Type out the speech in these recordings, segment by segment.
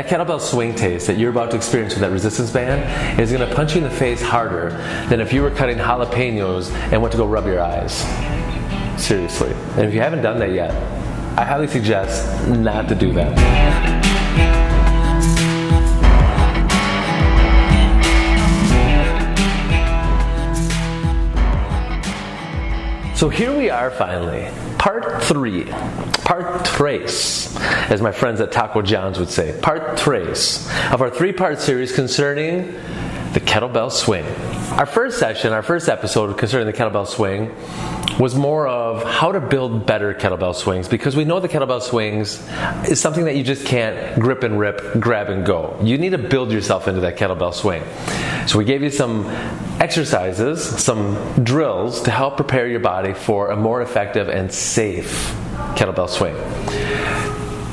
That kettlebell swing taste that you're about to experience with that resistance band is going to punch you in the face harder than if you were cutting jalapenos and went to go rub your eyes. Seriously. And if you haven't done that yet, I highly suggest not to do that. So here we are finally, part 3, part tres, as my friends at Taco John's would say, part tres of our 3-part series concerning the kettlebell swing. Our first session, our first episode concerning the kettlebell swing was more of how to build better kettlebell swings, because we know the kettlebell swings is something that you just can't grip and rip, grab and go. You need to build yourself into that kettlebell swing. So we gave you some exercises, some drills to help prepare your body for a more effective and safe kettlebell swing.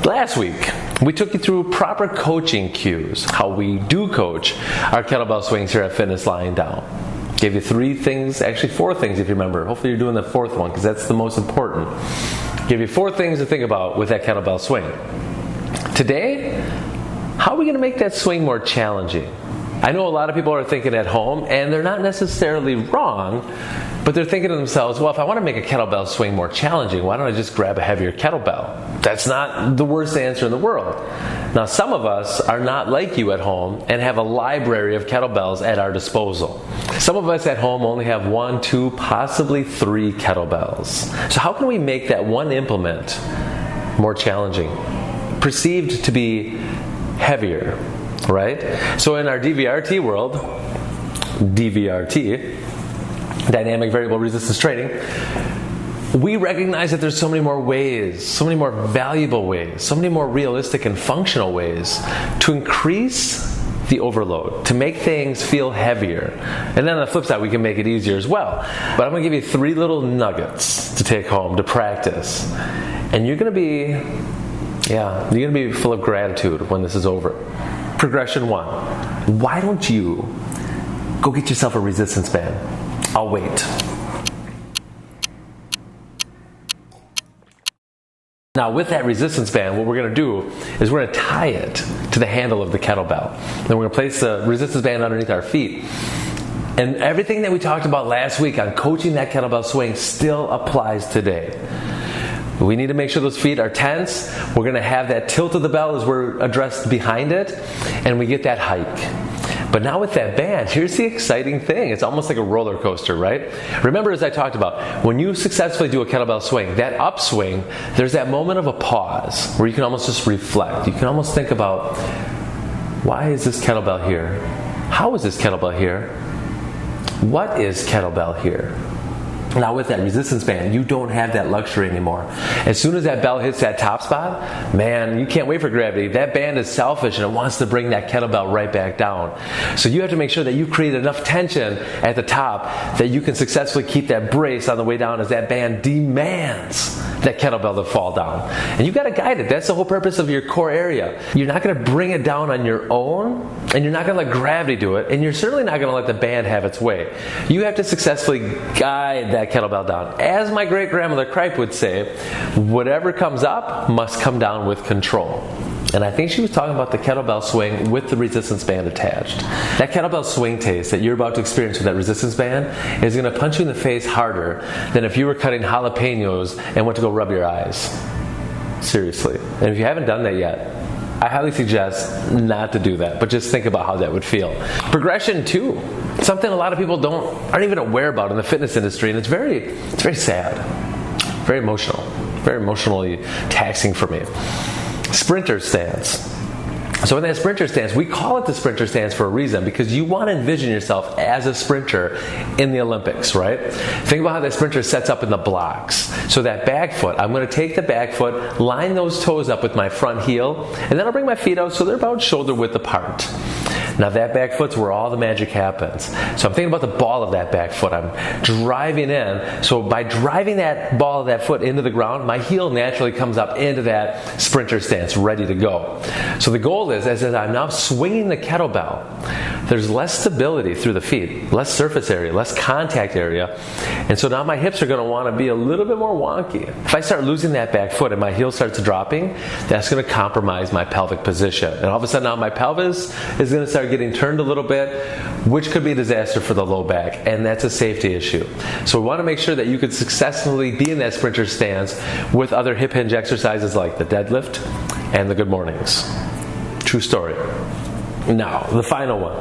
Last week, we took you through proper coaching cues, how we do coach our kettlebell swings here at Fitness Lying Down. Gave you 3 things, actually 4 things if you remember. Hopefully you're doing the 4th one because that's the most important. Give you 4 things to think about with that kettlebell swing. Today, how are we going to make that swing more challenging? I know a lot of people are thinking at home, and they're not necessarily wrong, but they're thinking to themselves, well, if I want to make a kettlebell swing more challenging, why don't I just grab a heavier kettlebell? That's not the worst answer in the world. Now, some of us are not like you at home and have a library of kettlebells at our disposal. Some of us at home only have 1, 2, possibly 3 kettlebells. So how can we make that one implement more challenging? Perceived to be heavier, right? So in our DVRT world, dynamic variable resistance training, we recognize that there's so many more ways, so many more valuable ways, so many more realistic and functional ways to increase the overload, to make things feel heavier. And then on the flip side, we can make it easier as well. But I'm going to give you 3 little nuggets to take home, to practice. And you're going to be full of gratitude when this is over. Progression 1. Why don't you go get yourself a resistance band? I'll wait. Now with that resistance band, what we're going to do is we're going to tie it to the handle of the kettlebell. Then we're going to place the resistance band underneath our feet. And everything that we talked about last week on coaching that kettlebell swing still applies today. We need to make sure those feet are tense. We're going to have that tilt of the bell as we're addressed behind it, and we get that hike. But now with that band, here's the exciting thing. It's almost like a roller coaster, right? Remember, as I talked about, when you successfully do a kettlebell swing, that upswing, there's that moment of a pause where you can almost just reflect. You can almost think about, why is this kettlebell here? How is this kettlebell here? What is kettlebell here? Now with that resistance band, you don't have that luxury anymore. As soon as that bell hits that top spot, man, you can't wait for gravity. That band is selfish and it wants to bring that kettlebell right back down. So you have to make sure that you create enough tension at the top that you can successfully keep that brace on the way down as that band demands that kettlebell to fall down. And you got to guide it. That's the whole purpose of your core area. You're not going to bring it down on your own, and you're not going to let gravity do it, and you're certainly not going to let the band have its way. You have to successfully guide that kettlebell down. As my great-grandmother Cripe would say, whatever comes up must come down with control. And I think she was talking about the kettlebell swing with the resistance band attached. That kettlebell swing taste that you're about to experience with that resistance band is going to punch you in the face harder than if you were cutting jalapenos and went to go rub your eyes. Seriously. And if you haven't done that yet, I highly suggest not to do that, but just think about how that would feel. Progression 2, something a lot of people aren't even aware about in the fitness industry, and it's very sad, very emotionally taxing for me. Sprinter stance. So in that sprinter stance, we call it the sprinter stance for a reason, because you want to envision yourself as a sprinter in the Olympics, right? Think about how that sprinter sets up in the blocks. So that back foot, I'm going to take the back foot, line those toes up with my front heel, and then I'll bring my feet out so they're about shoulder width apart. Now that back foot's where all the magic happens. So I'm thinking about the ball of that back foot. I'm driving in. So by driving that ball of that foot into the ground, my heel naturally comes up into that sprinter stance, ready to go. So the goal is, as I'm now swinging the kettlebell, there's less stability through the feet, less surface area, less contact area. And so now my hips are going to want to be a little bit more wonky. If I start losing that back foot and my heel starts dropping, that's going to compromise my pelvic position. And all of a sudden now my pelvis is going to start getting turned a little bit, which could be a disaster for the low back. And that's a safety issue. So we want to make sure that you can successfully be in that sprinter stance with other hip hinge exercises like the deadlift and the good mornings. True story. Now, the final one.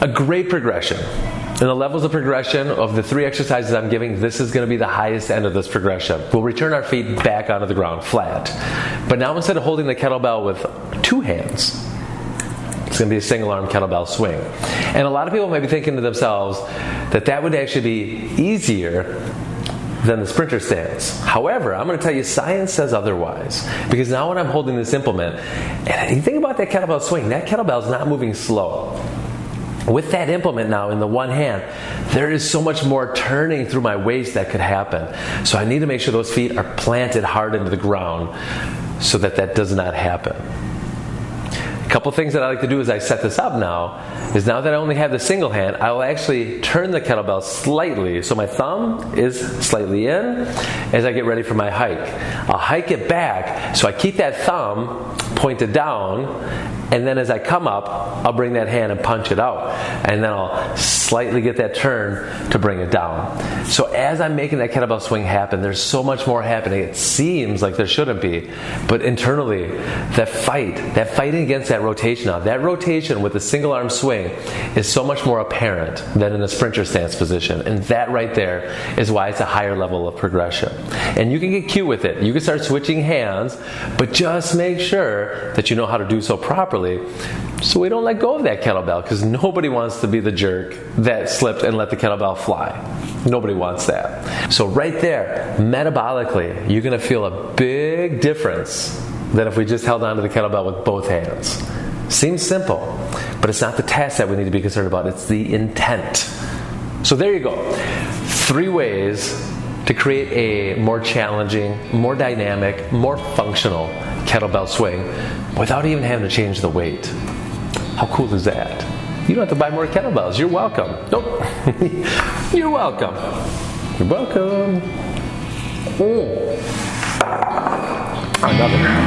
A great progression. In the levels of progression of the 3 exercises I'm giving, this is going to be the highest end of this progression. We'll return our feet back onto the ground, flat. But now instead of holding the kettlebell with 2 hands, it's going to be a single arm kettlebell swing. And a lot of people might be thinking to themselves that that would actually be easier than the sprinter stance. However, I'm going to tell you science says otherwise. Because now when I'm holding this implement, and you think about that kettlebell swing, that kettlebell is not moving slow. With that implement now in the one hand, there is so much more turning through my waist that could happen. So I need to make sure those feet are planted hard into the ground so that that does not happen. A couple things that I like to do as I set this up now is now that I only have the single hand, I will actually turn the kettlebell slightly so my thumb is slightly in as I get ready for my hike. I'll hike it back so I keep that thumb pointed down, and then as I come up, I'll bring that hand and punch it out. And then I'll slightly get that turn to bring it down. So as I'm making that kettlebell swing happen, there's so much more happening. It seems like there shouldn't be. But internally, that fighting against that rotation now, that rotation with a single arm swing is so much more apparent than in a sprinter stance position. And that right there is why it's a higher level of progression. And you can get cute with it. You can start switching hands, but just make sure that you know how to do so properly so we don't let go of that kettlebell, because nobody wants to be the jerk that slipped and let the kettlebell fly. Nobody wants that. So right there, metabolically, you're going to feel a big difference than if we just held onto the kettlebell with both hands. Seems simple, but it's not the task that we need to be concerned about. It's the intent. So there you go. 3 ways to create a more challenging, more dynamic, more functional kettlebell swing without even having to change the weight. How cool is that? You don't have to buy more kettlebells. You're welcome. Nope. You're welcome. You're welcome. Another.